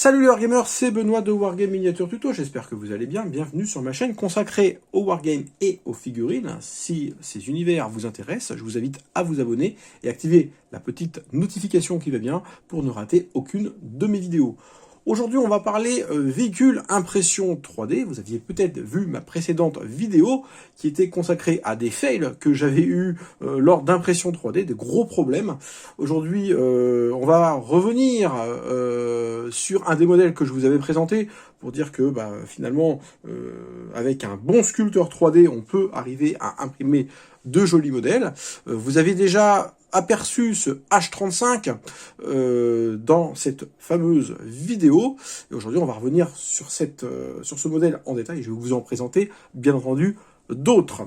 Salut les Wargamers, c'est Benoît de Wargame Miniature Tuto, j'espère que vous allez bien. Bienvenue sur ma chaîne consacrée au Wargame et aux figurines. Si ces univers vous intéressent, je vous invite à vous abonner et activer la petite notification qui va bien pour ne rater aucune de mes vidéos. Aujourd'hui, on va parler véhicule impression 3D. Vous aviez peut-être vu ma précédente vidéo qui était consacrée à des fails que j'avais eu lors d'impression 3D, des gros problèmes. Aujourd'hui, on va revenir sur un des modèles que je vous avais présenté pour dire que finalement, avec un bon sculpteur 3D, on peut arriver à imprimer de jolis modèles. Vous avez déjà aperçu ce H35 dans cette fameuse vidéo. Et aujourd'hui, on va revenir sur ce modèle en détail. Je vais vous en présenter, bien entendu, d'autres.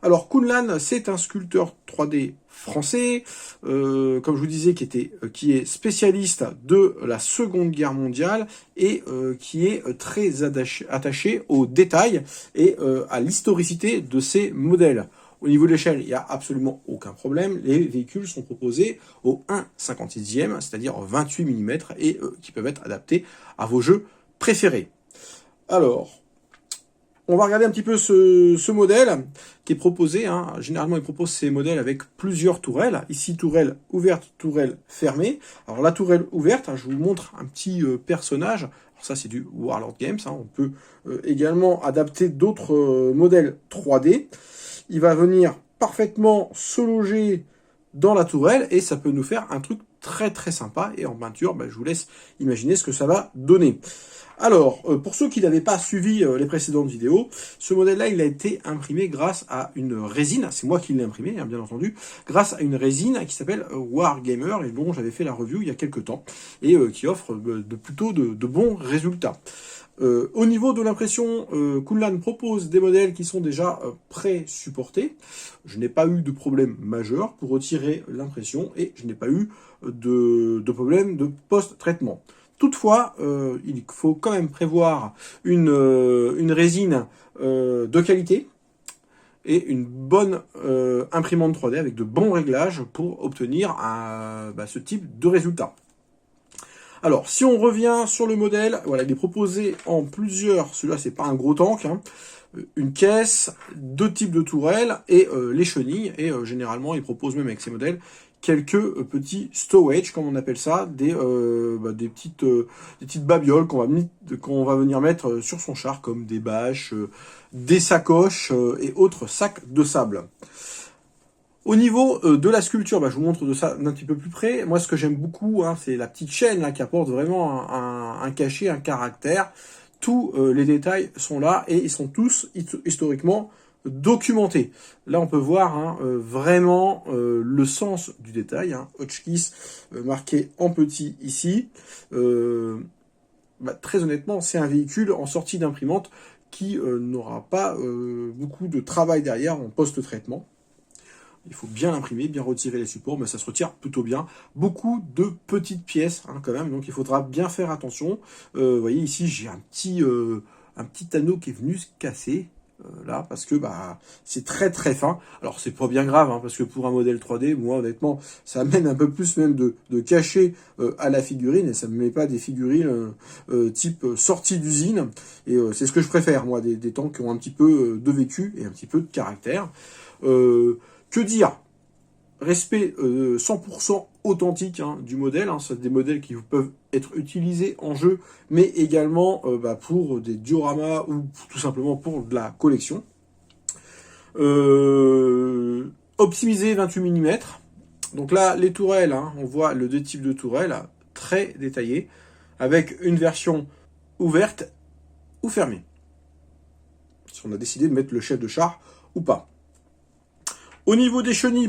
Alors, Kunlan, c'est un sculpteur 3D français, comme je vous disais, qui est spécialiste de la Seconde Guerre mondiale et qui est très attaché aux détails et à l'historicité de ses modèles. Au niveau de l'échelle, il n'y a absolument aucun problème. Les véhicules sont proposés au 1/56e, c'est-à-dire 28 mm, et qui peuvent être adaptés à vos jeux préférés. Alors, on va regarder un petit peu ce modèle qui est proposé. Généralement, il propose ces modèles avec plusieurs tourelles. Ici, tourelle ouverte, tourelle fermée. Alors, la tourelle ouverte, je vous montre un petit personnage. Alors, ça, c'est du Warlord Games. On peut également adapter d'autres modèles 3D. Il va venir parfaitement se loger dans la tourelle et ça peut nous faire un truc très très sympa. Et en peinture, je vous laisse imaginer ce que ça va donner. Alors, pour ceux qui n'avaient pas suivi les précédentes vidéos, ce modèle-là, il a été imprimé grâce à une résine. C'est moi qui l'ai imprimé, bien entendu. Grâce à une résine qui s'appelle Wargamer et dont j'avais fait la review il y a quelques temps et qui offre plutôt de bons résultats. Au niveau de l'impression, Kunlan propose des modèles qui sont déjà pré-supportés. Je n'ai pas eu de problème majeur pour retirer l'impression et je n'ai pas eu de problème de post-traitement. Toutefois, il faut quand même prévoir une résine de qualité et une bonne imprimante 3D avec de bons réglages pour obtenir ce type de résultat. Alors, si on revient sur le modèle, voilà, il est proposé en plusieurs, celui-là c'est pas un gros tank, une caisse, deux types de tourelles et les chenilles, et généralement il propose même avec ces modèles quelques petits stowage, comme on appelle ça, des petites babioles qu'on va venir mettre sur son char, comme des bâches, des sacoches et autres sacs de sable. Au niveau de la sculpture, je vous montre ça d'un petit peu plus près. Moi, ce que j'aime beaucoup, c'est la petite chaîne qui apporte vraiment un cachet, un caractère. Tous les détails sont là et ils sont tous historiquement documentés. Là, on peut voir vraiment le sens du détail. Hotchkiss marqué en petit ici. Très honnêtement, c'est un véhicule en sortie d'imprimante qui n'aura pas beaucoup de travail derrière en post-traitement. Il faut bien l'imprimer, bien retirer les supports, mais ça se retire plutôt bien. Beaucoup de petites pièces quand même, donc il faudra bien faire attention. Vous voyez ici, j'ai un petit anneau qui est venu se casser là, parce que c'est très très fin. Alors c'est pas bien grave, parce que pour un modèle 3D, moi honnêtement, ça amène un peu plus même de cachet à la figurine, et ça me met pas des figurines type sortie d'usine. Et c'est ce que je préfère, moi, des tanks qui ont un petit peu de vécu et un petit peu de caractère. Que dire? Respect 100% authentique du modèle. C'est des modèles qui peuvent être utilisés en jeu, mais également pour des dioramas ou tout simplement pour de la collection. Optimisé 28 mm. Donc là, les tourelles, on voit les deux types de tourelles très détaillées, avec une version ouverte ou fermée. Si on a décidé de mettre le chef de char ou pas. Au niveau des chenilles,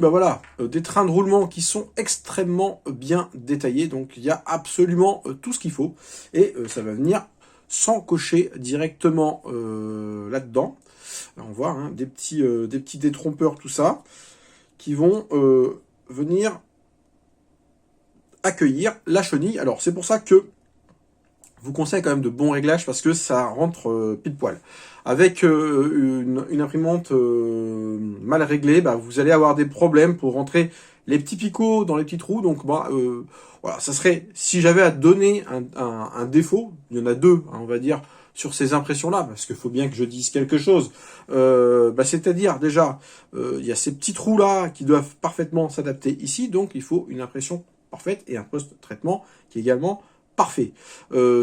des trains de roulement qui sont extrêmement bien détaillés. Donc, il y a absolument tout ce qu'il faut. Et ça va venir s'encocher directement là-dedans. On voit des petits détrompeurs, tout ça, qui vont venir accueillir la chenille. Alors, c'est pour ça que je vous conseille quand même de bons réglages parce que ça rentre pile poil. Avec une imprimante mal réglée, vous allez avoir des problèmes pour rentrer les petits picots dans les petits trous. Donc voilà, ça serait, si j'avais à donner un défaut, il y en a deux, hein, on va dire, sur ces impressions-là, parce qu'il faut bien que je dise quelque chose. C'est-à-dire déjà, il y a ces petits trous-là qui doivent parfaitement s'adapter ici, donc il faut une impression parfaite et un post-traitement qui est également parfait.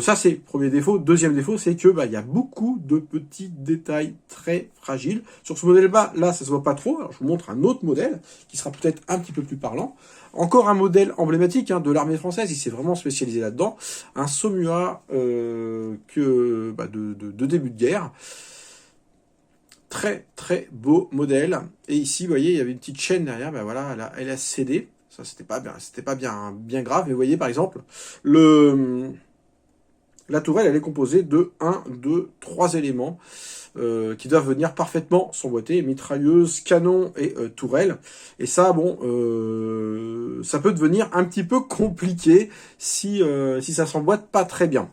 Ça c'est le premier défaut. Deuxième défaut, c'est que il y a beaucoup de petits détails très fragiles. Sur ce modèle-là, là, ça se voit pas trop. Alors je vous montre un autre modèle qui sera peut-être un petit peu plus parlant. Encore un modèle emblématique de l'armée française. Il s'est vraiment spécialisé là-dedans. Un Saumur de début de guerre. Très très beau modèle. Et ici, vous voyez, il y avait une petite chaîne derrière. Voilà, elle a cédé. Ça, c'était pas bien grave. Mais vous voyez, par exemple, la tourelle, elle est composée de 1, 2, 3 éléments qui doivent venir parfaitement s'emboîter. Mitrailleuse, canon et tourelle. Et ça, ça peut devenir un petit peu compliqué si ça s'emboîte pas très bien.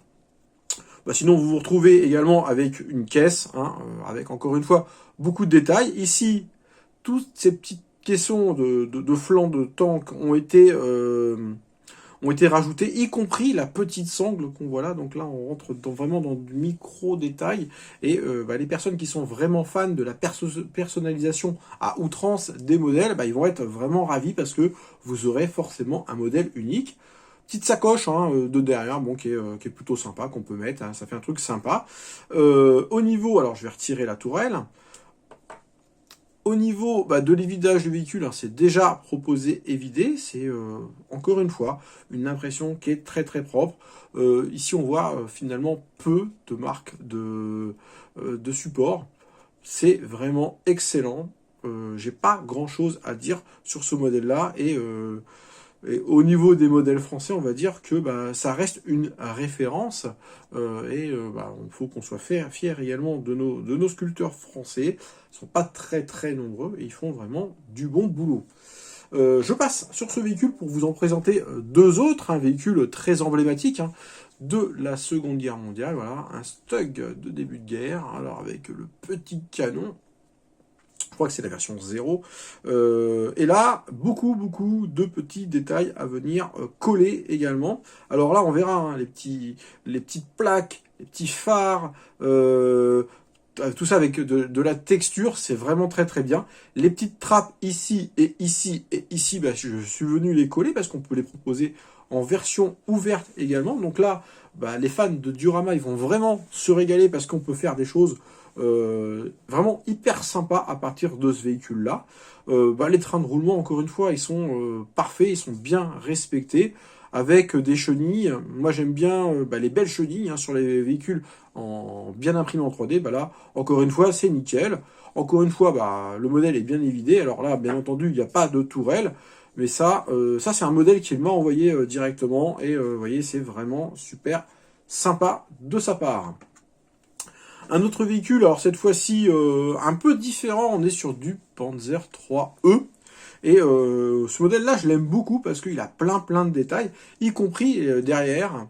Sinon, vous vous retrouvez également avec une caisse, avec encore une fois beaucoup de détails. Ici, toutes ces petites caissons de flancs de tank ont été rajoutés, y compris la petite sangle qu'on voit là. Donc là, on rentre vraiment dans du micro-détail. Et les personnes qui sont vraiment fans de la personnalisation à outrance des modèles, ils vont être vraiment ravis parce que vous aurez forcément un modèle unique. Petite sacoche de derrière, qui est plutôt sympa, qu'on peut mettre, ça fait un truc sympa. Au niveau, alors je vais retirer la tourelle. Au niveau de l'évidage du véhicule, c'est déjà proposé et vidé. C'est encore une fois une impression qui est très très propre. Ici on voit finalement peu de marques de support. C'est vraiment excellent. J'ai pas grand chose à dire sur ce modèle-là et au niveau des modèles français, on va dire que ça reste une référence il faut qu'on soit fier également de nos sculpteurs français. Ils sont pas très très nombreux et ils font vraiment du bon boulot. Je passe sur ce véhicule pour vous en présenter deux autres, un véhicule très emblématique de la Seconde Guerre mondiale. Voilà, un Stug de début de guerre, alors avec le petit canon. Je crois que c'est la version 0. Et là, beaucoup de petits détails à venir coller également. Alors là, on verra les petites plaques, les petits phares, tout ça avec de la texture, c'est vraiment très très bien. Les petites trappes ici et ici et ici, je suis venu les coller parce qu'on peut les proposer en version ouverte également. Donc là, les fans de diorama, ils vont vraiment se régaler parce qu'on peut faire des choses vraiment hyper sympa à partir de ce véhicule là. Les trains de roulement, encore une fois, ils sont parfaits, ils sont bien respectés avec des chenilles. Moi j'aime bien les belles chenilles sur les véhicules bien imprimés en 3D. Là encore une fois c'est nickel. Encore une fois le modèle est bien évidé. Alors là bien entendu il n'y a pas de tourelle, mais ça c'est un modèle qu'il m'a envoyé directement et vous voyez c'est vraiment super sympa de sa part. Un autre véhicule, alors cette fois-ci un peu différent, on est sur du Panzer IIIe. Et ce modèle-là, je l'aime beaucoup parce qu'il a plein de détails, y compris derrière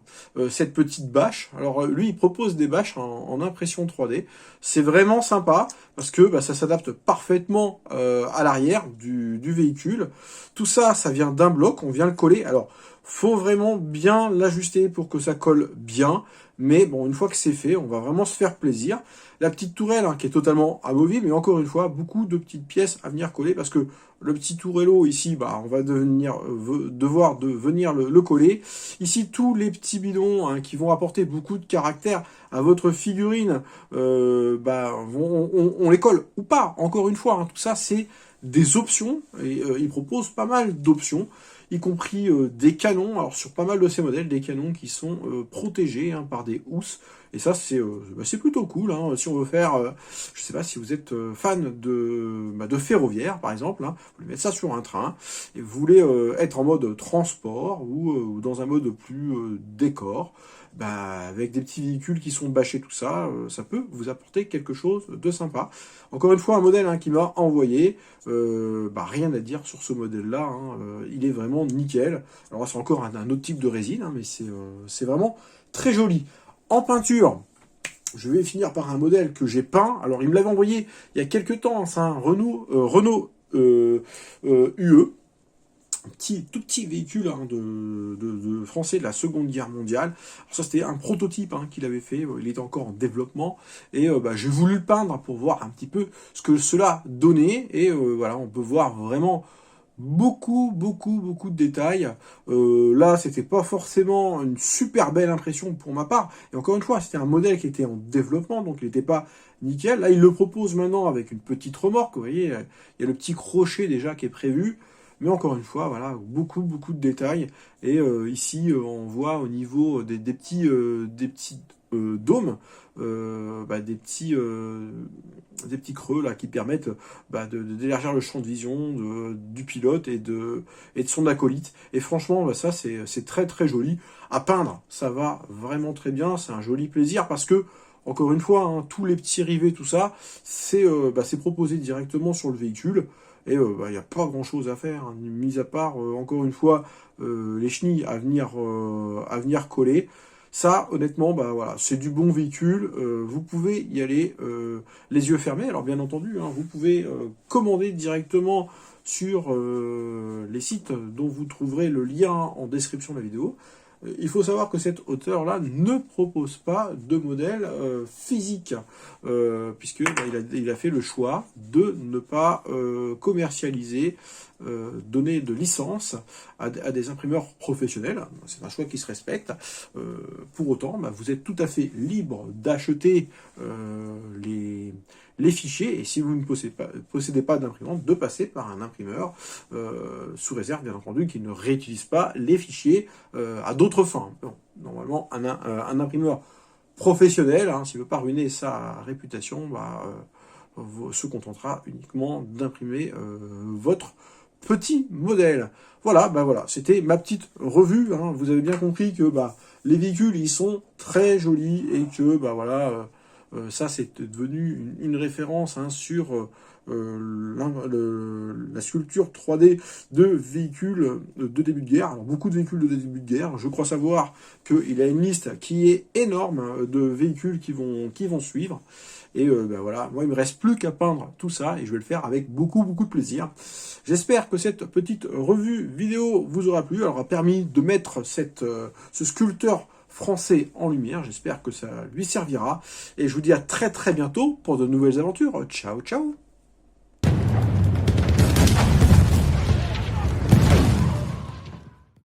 cette petite bâche. Alors lui, il propose des bâches en impression 3D. C'est vraiment sympa parce que ça s'adapte parfaitement à l'arrière du véhicule. Tout ça, ça vient d'un bloc, on vient le coller. Alors, faut vraiment bien l'ajuster pour que ça colle bien. Mais une fois que c'est fait, on va vraiment se faire plaisir. La petite tourelle qui est totalement amovible, mais encore une fois, beaucoup de petites pièces à venir coller parce que le petit tourello ici, on va devoir venir le coller. Ici, tous les petits bidons qui vont apporter beaucoup de caractère à votre figurine, on les colle ou pas. Encore une fois, tout ça, c'est des options et ils proposent pas mal d'options, y compris des canons. Alors sur pas mal de ces modèles, des canons qui sont protégés par des housses. Et ça, c'est plutôt cool. Si on veut faire, je sais pas si vous êtes fan de ferroviaire, par exemple, vous voulez mettre ça sur un train, et vous voulez être en mode transport ou dans un mode plus décor, avec des petits véhicules qui sont bâchés, tout ça, ça peut vous apporter quelque chose de sympa. Encore une fois, un modèle qui m'a envoyé, rien à dire sur ce modèle-là, il est vraiment nickel. Alors c'est encore un autre type de résine, mais c'est vraiment très joli. En peinture, je vais finir par un modèle que j'ai peint. Alors il me l'avait envoyé il y a quelques temps, c'est un Renault UE. tout petit véhicule hein, de français de la Seconde Guerre mondiale. Alors ça c'était un prototype hein, qu'il avait fait, il était encore en développement et j'ai voulu le peindre pour voir un petit peu ce que cela donnait et voilà, on peut voir vraiment beaucoup de détails. Là c'était pas forcément une super belle impression pour ma part et encore une fois c'était un modèle qui était en développement donc il n'était pas nickel. Là il le propose maintenant avec une petite remorque, vous voyez il y a le petit crochet déjà qui est prévu. Mais encore une fois, voilà, beaucoup de détails. Et ici, on voit au niveau des petits dômes, des petits creux là qui permettent d'élargir le champ de vision du pilote et de son acolyte. Et franchement, ça c'est très joli à peindre. Ça va vraiment très bien. C'est un joli plaisir parce que encore une fois, hein, tous les petits rivets, tout ça, c'est proposé directement sur le véhicule. Et il n'y a pas grand chose à faire, hein, mis à part, encore une fois, les chenilles à venir coller. Ça, honnêtement, voilà, c'est du bon véhicule. Vous pouvez y aller les yeux fermés. Alors bien entendu, hein, vous pouvez commander directement sur les sites dont vous trouverez le lien en description de la vidéo. Il faut savoir que cet auteur-là ne propose pas de modèle physique, puisque il a fait le choix de ne pas commercialiser, donner de licence à des imprimeurs professionnels. C'est un choix qui se respecte. Pour autant, vous êtes tout à fait libre d'acheter les fichiers, et si vous ne possédez pas d'imprimante, de passer par un imprimeur, sous réserve bien entendu qu'il ne réutilise pas les fichiers à d'autres fins. Bon, normalement, un imprimeur professionnel, hein, s'il ne veut pas ruiner sa réputation, se contentera uniquement d'imprimer votre petit modèle. Voilà, c'était ma petite revue. Hein. Vous avez bien compris que les véhicules, ils sont très jolis et que ça, c'est devenu une référence hein, sur la sculpture 3D de véhicules de début de guerre. Alors, beaucoup de véhicules de début de guerre. Je crois savoir qu'il y a une liste qui est énorme de véhicules qui vont suivre. Et voilà, moi il me reste plus qu'à peindre tout ça et je vais le faire avec beaucoup de plaisir. J'espère que cette petite revue vidéo vous aura plu. Elle aura permis de mettre ce sculpteur français en lumière. J'espère que ça lui servira. Et je vous dis à très bientôt pour de nouvelles aventures. Ciao.